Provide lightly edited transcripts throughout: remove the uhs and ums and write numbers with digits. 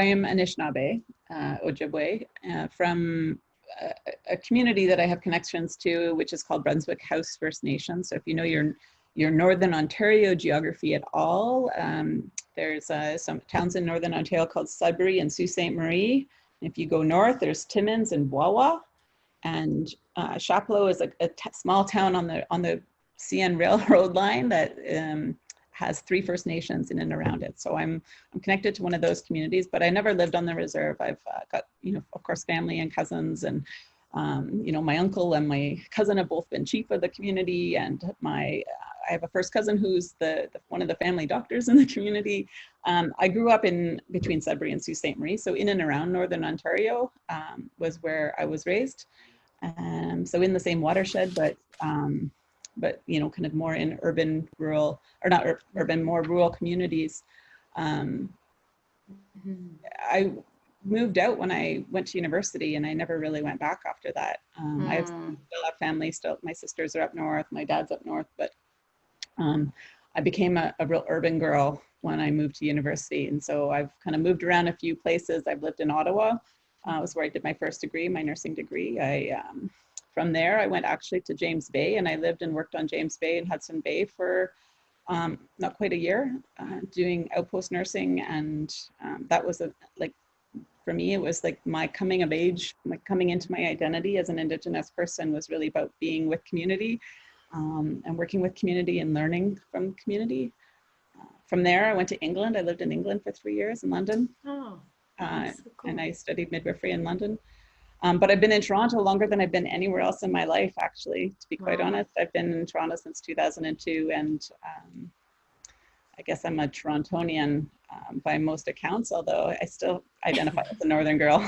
I am Anishinaabe, Ojibwe, from a community that I have connections to, which is called Brunswick House First Nation. So if you know your Northern Ontario geography at all, there's some towns in Northern Ontario called Sudbury and Sault Ste. Marie. If you go north, there's Timmins and Wawa. And Chapleau is a small town on the CN Railroad line that has 3 First Nations in and around it. So I'm connected to one of those communities, but I never lived on the reserve. I've got, of course, family and cousins, and my uncle and my cousin have both been chief of the community, and I have a first cousin who's one of the family doctors in the community. I grew up in between Sudbury and Sault Ste. Marie, so in and around Northern Ontario was where I was raised. So in the same watershed, but kind of more in urban, rural, or not urban, more rural communities. I moved out when I went to university, and I never really went back after that. I still have family. Still, my sisters are up north, my dad's up north, but I became a real urban girl when I moved to university, and so I've kind of moved around a few places. I've lived in Ottawa. Was where I did my first degree, my nursing degree. From there, I went actually to James Bay, and I lived and worked on James Bay and Hudson Bay for not quite a year, doing outpost nursing. And that was for me, it was like my coming of age, like coming into my identity as an Indigenous person was really about being with community and working with community and learning from community. From there, I went to England. I lived in England for 3 years in London. Oh. So cool. And I studied midwifery in London. But I've been in Toronto longer than I've been anywhere else in my life, actually, to be quite honest. I've been in Toronto since 2002, and I guess I'm a Torontonian by most accounts, although I still identify as a Northern girl.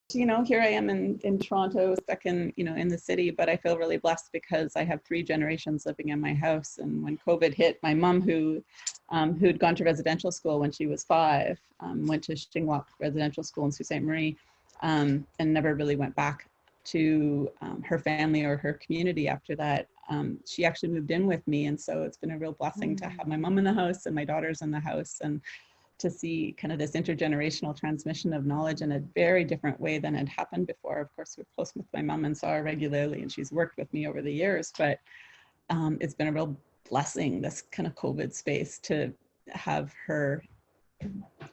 Here I am in Toronto, stuck in the city, but I feel really blessed because I have 3 generations living in my house. And when COVID hit, my mom, who'd gone to residential school when she was 5, went to Shingwap Residential School in Sault Ste. Marie, and never really went back to her family or her community after that. She actually moved in with me, and so it's been a real blessing to have my mom in the house and my daughters in the house, and to see kind of this intergenerational transmission of knowledge in a very different way than had happened before. Of course, we're close with my mom and Sara regularly, and she's worked with me over the years, but it's been a real blessing, this kind of COVID space, to have her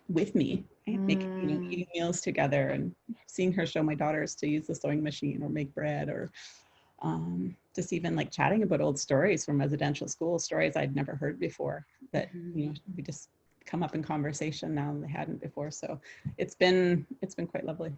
with me, making eating meals together, and seeing her show my daughters to use the sewing machine or make bread, or just even like chatting about old stories from residential school, stories I'd never heard before that we just come up in conversation now and they hadn't before. So it's been quite lovely.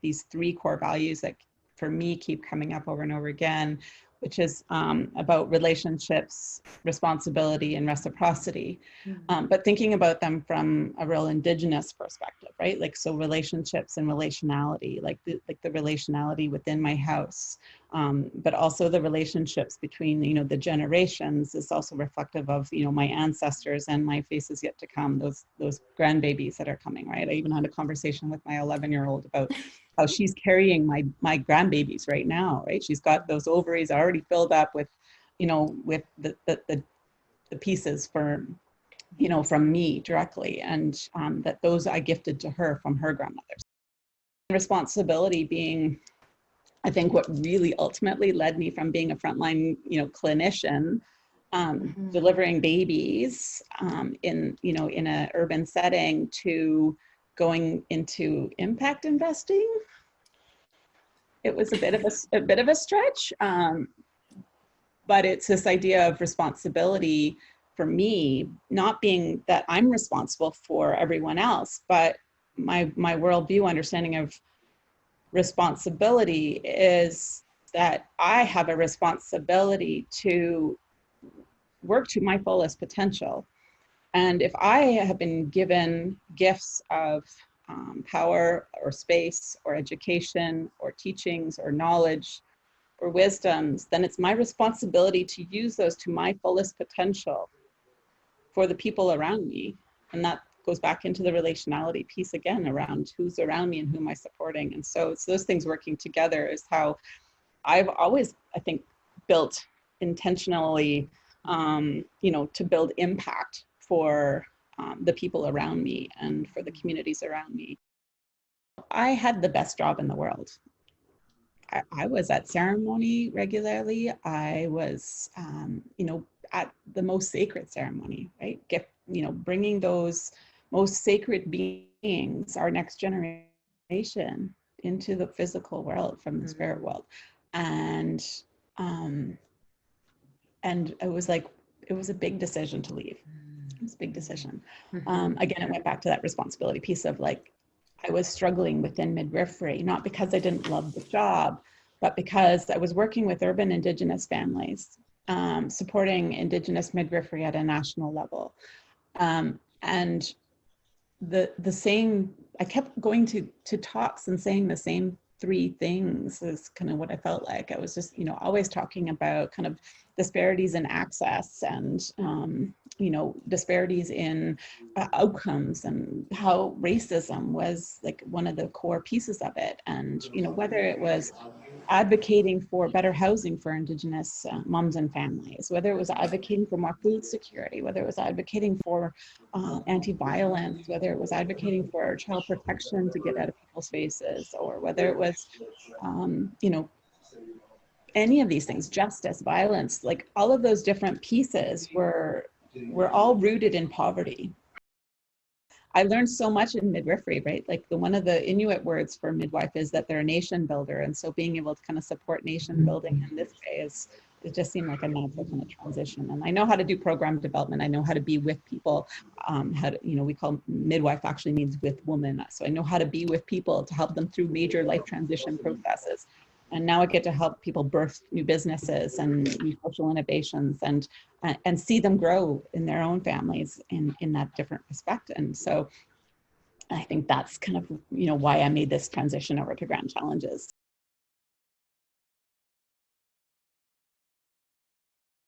These 3 core values that for me keep coming up over and over again, which is about relationships, responsibility, and reciprocity, but thinking about them from a real Indigenous perspective, right? Like, so relationships and relationality, like the relationality within my house, but also the relationships between, the generations is also reflective of, my ancestors and my faces yet to come, those grandbabies that are coming, right? I even had a conversation with my 11-year-old about how she's carrying my grandbabies right now, right? She's got those ovaries already filled up with, with the pieces for, from me directly, and that those I gifted to her from her grandmothers. Responsibility being, I think, what really ultimately led me from being a frontline, clinician, delivering babies in an urban setting, to going into impact investing. It was a bit of a stretch, but it's this idea of responsibility for me, not being that I'm responsible for everyone else, but my worldview understanding of responsibility is that I have a responsibility to work to my fullest potential. And if I have been given gifts of power or space or education or teachings or knowledge or wisdoms, then it's my responsibility to use those to my fullest potential for the people around me. And that goes back into the relationality piece again, around who's around me and who am I supporting. And so it's those things working together is how I've always, I think, built intentionally, to build impact for the people around me and for the communities around me. I had the best job in the world. I was at ceremony regularly. I was, at the most sacred ceremony, right? Bringing those most sacred beings, our next generation, into the physical world from the spirit world. And um, it was like, it was a big decision to leave. It was a big decision. Again, it went back to that responsibility piece of like, I was struggling within midwifery, not because I didn't love the job, but because I was working with urban Indigenous families, supporting Indigenous midwifery at a national level. And the saying, I kept going to talks and saying the same three things is kind of what I felt like. I was just, always talking about kind of disparities in access and, disparities in outcomes, and how racism was like one of the core pieces of it. And, whether it was advocating for better housing for Indigenous moms and families, whether it was advocating for more food security, whether it was advocating for anti-violence, whether it was advocating for child protection to get out of people's faces, or whether it was, any of these things, justice, violence, like all of those different pieces were all rooted in poverty. I learned so much in midwifery, right? Like one of the Inuit words for midwife is that they're a nation builder. And so being able to kind of support nation building in this way it just seemed like a natural kind of transition. And I know how to do program development. I know how to be with people. We call midwife actually means with woman. So I know how to be with people to help them through major life transition processes. And now I get to help people birth new businesses and new social innovations, and see them grow in their own families in that different respect. And so I think that's kind of, why I made this transition over to Grand Challenges.